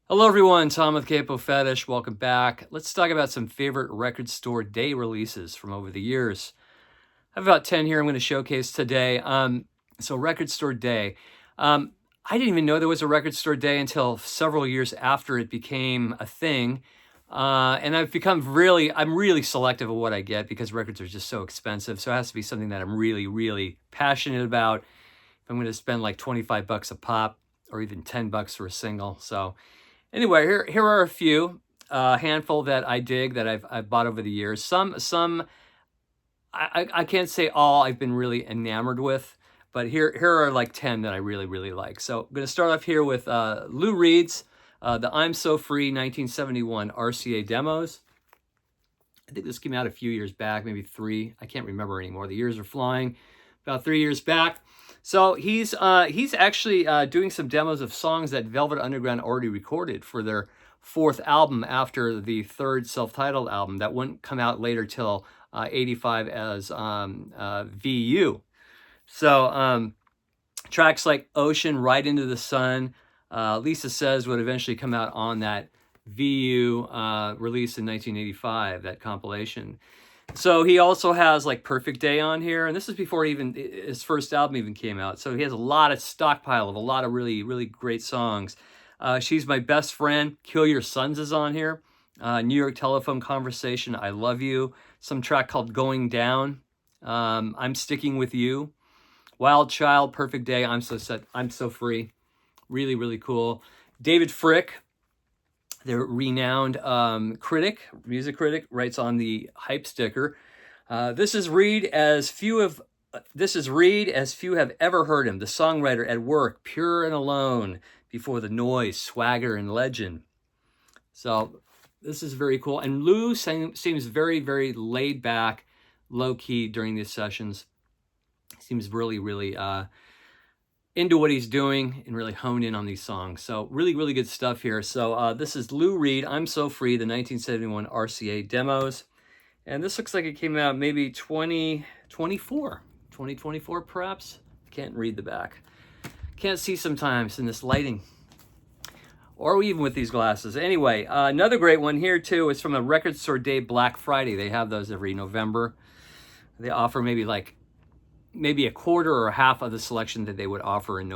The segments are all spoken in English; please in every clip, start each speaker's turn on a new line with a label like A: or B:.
A: Hello everyone, Tom with Capo Fetish. Welcome back. Let's talk about some favorite record store day releases from over the years. I have about 10 here I'm going to showcase today. So record store day. I didn't even know there was a record store day until several years after it became a thing. And I'm really selective of what I get because records are just so expensive. So it has to be something that I'm really, really passionate about. If I'm going to spend like 25 bucks a pop or even 10 bucks for a single. So anyway, here are a few, handful that I dig that I've bought over the years. Some I can't say all I've been really enamored with, but here are like 10 that I really like. So I'm gonna start off here with Lou Reed's the I'm So Free 1971 RCA demos. I think this came out a few years back, maybe three. I can't remember anymore. The years are flying. About 3 years back. So he's actually doing some demos of songs that Velvet Underground already recorded for their fourth album after the third self-titled album that wouldn't come out later till 85 as VU. So tracks like Ocean, Right Into the Sun, Lisa Says would eventually come out on that VU release in 1985, that compilation. So he also has like Perfect Day on here, and this is before even his first album even came out. So he has a lot of stockpile of a lot of really great songs. She's My Best Friend, Kill Your Sons is on here. New York Telephone Conversation, I Love You. Some track called Going Down. I'm Sticking With You. Wild Child, Perfect Day, I'm So Free. Really cool. David Frick, the renowned music critic, writes on the hype sticker, this is Reed as few have ever heard him, the songwriter at work, pure and alone, before the noise, swagger, and legend. So this is very cool. And Lou seems very laid back, low key during these sessions. Seems really into what he's doing and really honed in on these songs. So really good stuff here. So this is Lou Reed, I'm So Free, the 1971 RCA demos. And this looks like it came out maybe 2024 perhaps. Can't read the back. Can't see sometimes in this lighting. Or even with these glasses. Anyway, another great one here too is from a Record Store Day Black Friday. They have those every November. They offer maybe a quarter or half of the selection that they would offer in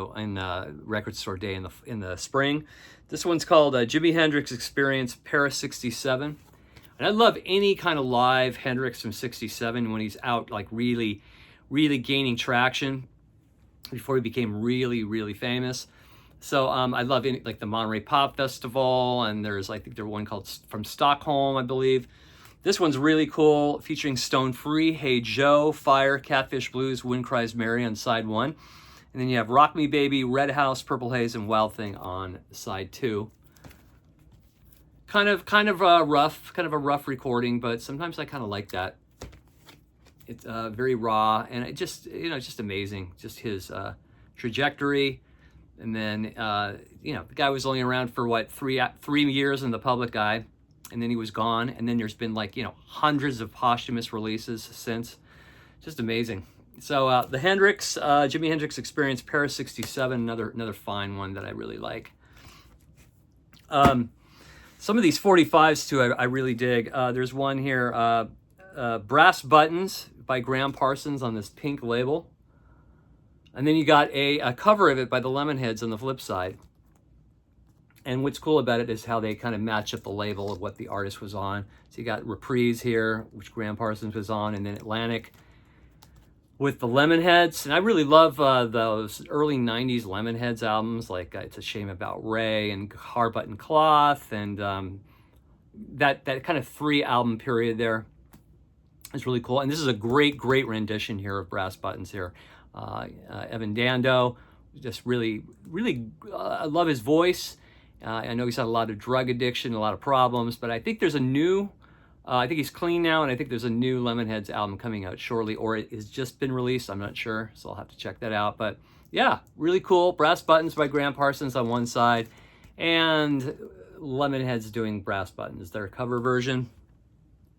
A: Record Store Day in the spring. This one's called Jimi Hendrix Experience Paris 67. And I love any kind of live Hendrix from 67 when he's out like really gaining traction before he became really famous. So I love like the Monterey Pop Festival, and there's I think there's one called From Stockholm, I believe. This one's really cool, featuring Stone Free, Hey Joe, Fire, Catfish Blues, Wind Cries Mary on side 1. And then you have Rock Me Baby, Red House, Purple Haze, and Wild Thing on side 2. Kind of a rough recording, but sometimes I kind of like that. It's very raw, and it just, it's just amazing. Just his trajectory. And then, the guy was only around for what, 3 years in the public eye. And then he was gone, and then there's been hundreds of posthumous releases since. Just amazing. So the Hendrix, Jimi Hendrix Experience Paris 67, another fine one that I really like. Some of these 45s too I really dig. There's one here, Brass Buttons by Graham Parsons on this pink label. And then you got a cover of it by the Lemonheads on the flip side. And what's cool about it is how they kind of match up the label of what the artist was on. So you got Reprise here, which Graham Parsons was on, and then Atlantic with the Lemonheads. And I really love those early 90s Lemonheads albums, like It's a Shame About Ray and Hard Button Cloth, and that kind of 3-album period there is really cool. And this is a great rendition here of Brass Buttons here. Evan Dando, just really I love his voice. I know he's had a lot of drug addiction, a lot of problems, but I think there's a new, I think he's clean now, and I think there's a new Lemonheads album coming out shortly, or it has just been released. I'm not sure, so I'll have to check that out. But yeah, really cool. Brass Buttons by Graham Parsons on one side, and Lemonheads doing Brass Buttons, their cover version.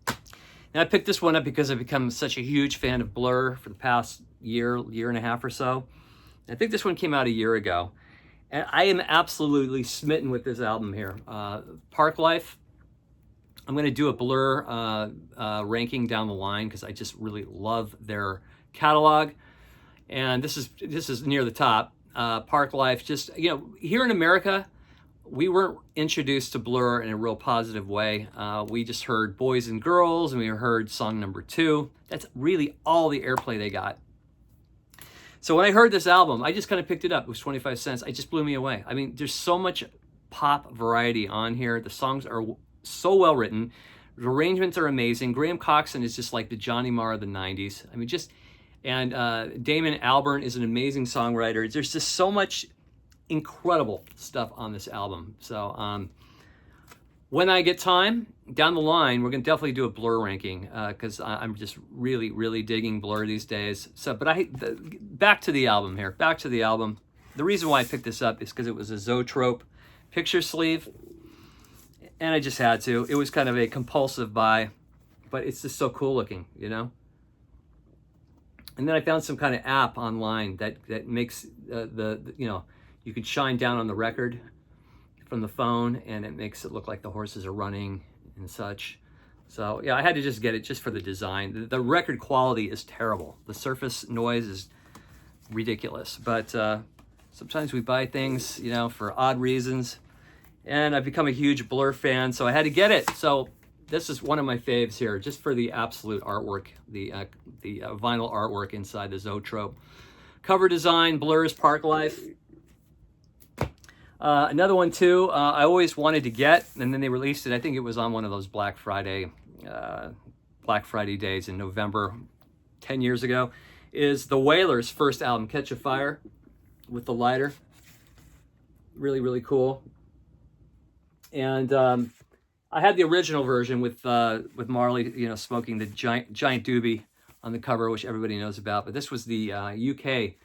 A: And I picked this one up because I've become such a huge fan of Blur for the past year and a half or so. I think this one came out a year ago. And I am absolutely smitten with this album here. Park Life. I'm going to do a Blur ranking down the line because I just really love their catalog. And this is near the top. Park Life, just, here in America, we weren't introduced to Blur in a real positive way. We just heard Boys and Girls, and we heard song number 2. That's really all the airplay they got. So when I heard this album, I just kind of picked it up. It was 25 cents. It just blew me away. I mean, there's so much pop variety on here. The songs are so well written. The arrangements are amazing. Graham Coxon is just like the Johnny Marr of the 90s. I mean, and Damon Albarn is an amazing songwriter. There's just so much incredible stuff on this album. So when I get time down the line, we're gonna definitely do a Blur ranking because I'm just really digging Blur these days. So, but back to the album here. Back to the album. The reason why I picked this up is because it was a Zoetrope picture sleeve, and I just had to. It was kind of a compulsive buy, but it's just so cool looking, And then I found some kind of app online that makes you can shine down on the record from the phone, and it makes it look like the horses are running and such. So yeah, I had to just get it just for the design. The record quality is terrible. The surface noise is ridiculous. But sometimes we buy things, for odd reasons. And I've become a huge Blur fan, so I had to get it. So this is one of my faves here, just for the absolute artwork, the vinyl artwork inside the Zoetrope. Cover design, Blur's Park Life. Another one too, I always wanted to get, and then they released it. I think it was on one of those Black Friday days in November, 10 years ago, is the Wailers' first album, Catch a Fire, with the lighter. Really cool. And I had the original version with Marley, smoking the giant doobie on the cover, which everybody knows about. But this was the UK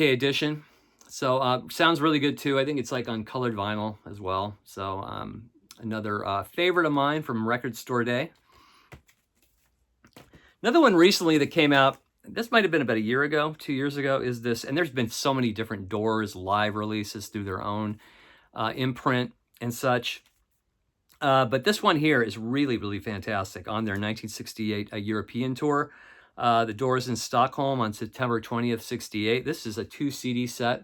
A: edition. So sounds really good too. I think it's like on colored vinyl as well. So another favorite of mine from Record Store Day. Another one recently that came out, this might have been about a year ago, 2 years ago, is this. And there's been so many different Doors live releases through their own imprint and such. But this one here is really fantastic on their 1968 European tour. The Doors in Stockholm on September 20th, 68. This is a 2 CD set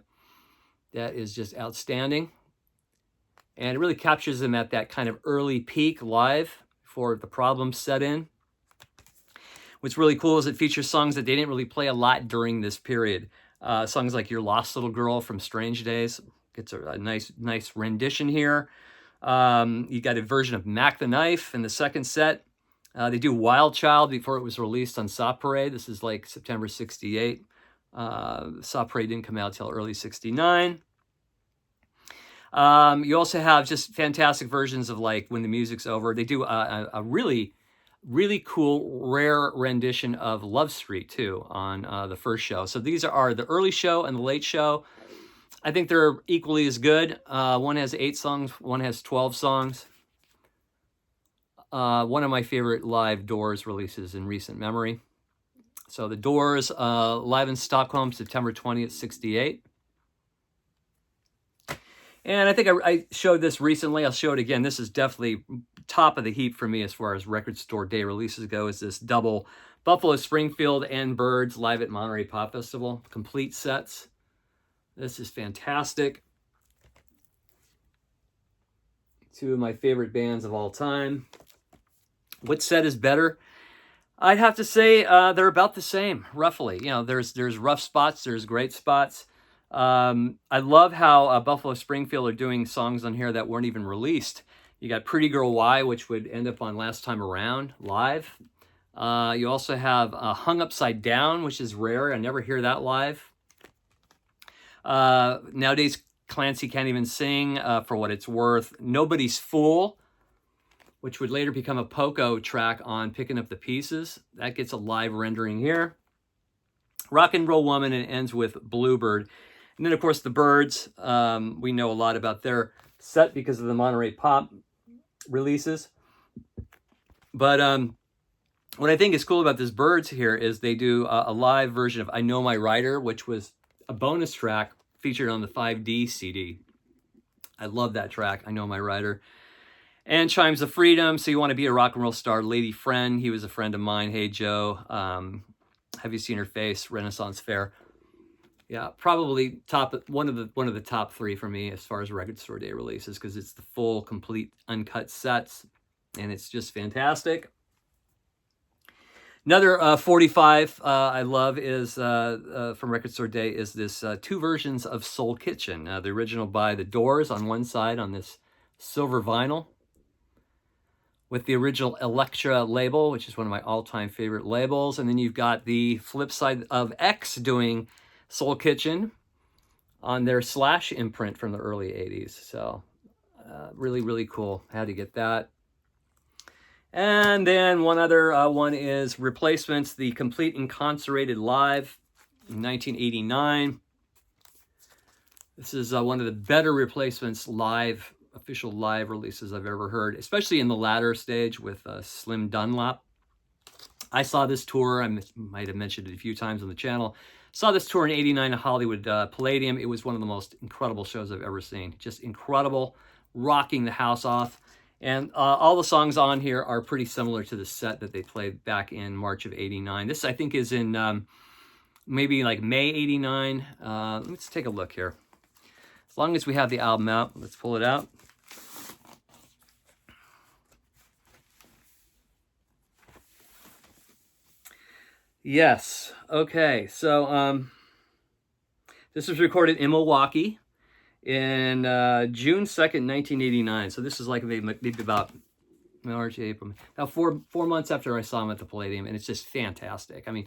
A: that is just outstanding. And it really captures them at that kind of early peak live before the problems set in. What's really cool is it features songs that they didn't really play a lot during this period. Songs like Your Lost Little Girl from Strange Days gets a nice rendition here. You got a version of Mac the Knife in the second set. They do Wild Child before it was released on Soft Parade. This is like September 68. Soft Parade didn't come out till early 69. You also have just fantastic versions of like When the Music's Over. They do a really cool, rare rendition of Love Street too on the first show. So these are the early show and the late show. I think they're equally as good. One has 8 songs, one has 12 songs. One of my favorite live Doors releases in recent memory. So the Doors, live in Stockholm, September 20th, 68. And I think I showed this recently. I'll show it again. This is definitely top of the heap for me as far as Record Store Day releases go, is this double Buffalo Springfield and Birds live at Monterey Pop Festival. Complete sets. This is fantastic. 2 of my favorite bands of all time. What set is better? I'd have to say they're about the same, roughly. There's rough spots, there's great spots. I love how Buffalo Springfield are doing songs on here that weren't even released. You got Pretty Girl Why, which would end up on Last Time Around live. You also have Hung Upside Down, which is rare. I never hear that live. Nowadays, Clancy Can't Even Sing, for what it's worth. Nobody's Fool, which would later become a Poco track on Picking Up the Pieces. That gets a live rendering here. Rock and Roll Woman, and ends with Bluebird. And then, of course, the Birds. We know a lot about their set because of the Monterey Pop releases. But what I think is cool about this Birds here is they do a live version of I Know My Rider, which was a bonus track featured on the 5D CD. I love that track. I know my writer. And Chimes of Freedom. So You Want to Be a Rock and Roll Star, Lady Friend. He was a friend of mine. Hey Joe. Have You Seen Her Face? Renaissance Fair. Yeah, probably one of the top three for me as far as record store day releases, because it's the full, complete, uncut sets, and it's just fantastic. Another 45 I love is from Record Store Day is this two versions of Soul Kitchen. The original by The Doors on one side on this silver vinyl, with the original Elektra label, which is one of my all-time favorite labels. And then you've got the flip side of X doing Soul Kitchen on their Slash imprint from the early 80s. So really, really cool. Had to get that. And then one other one is Replacements, the Complete Incarcerated Live in 1989. This is one of the better Replacements live, official live releases I've ever heard, especially in the latter stage with Slim Dunlop. I saw this tour, I might have mentioned it a few times on the channel. Saw this tour in '89 at Hollywood Palladium. It was one of the most incredible shows I've ever seen. Just incredible, rocking the house off. And all the songs on here are pretty similar to the set that they played back in March of '89. This, I think, is in maybe like May '89. Let's take a look here. As long as we have the album out, let's pull it out. Yes. Okay. So this was recorded in Milwaukee in June 2nd, 1989. So this is like maybe about March, April, about four months after I saw him at the Palladium, and it's just fantastic. I mean,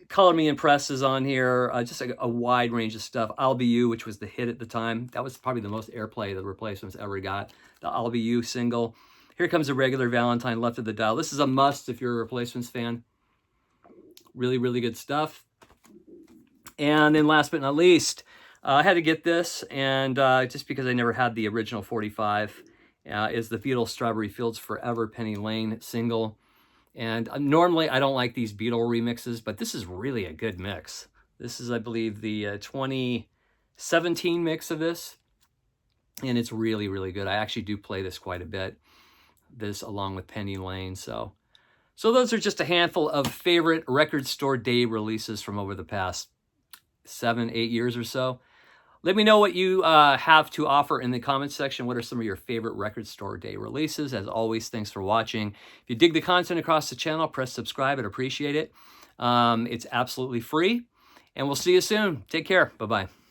A: Color Me Impressed is on here, just a wide range of stuff. I'll Be You, which was the hit at the time. That was probably the most airplay the Replacements ever got, the I'll Be You single. Here Comes a Regular Valentine, Left of the Dial. This is a must if you're a Replacements fan. Really, really good stuff. And then last but not least, I had to get this, and just because I never had the original 45, is the Beatles' Strawberry Fields Forever Penny Lane single. And normally I don't like these Beatle remixes, but this is really a good mix. This is, I believe, the 2017 mix of this, and it's really, really good. I actually do play this quite a bit, this along with Penny Lane. So those are just a handful of favorite Record Store Day releases from over the past 7-8 years or so. Let me know what you have to offer in the comments section. What are some of your favorite Record Store Day releases? As always, thanks for watching. If you dig the content across the channel, press subscribe. I'd appreciate it. It's absolutely free. And we'll see you soon. Take care. Bye-bye.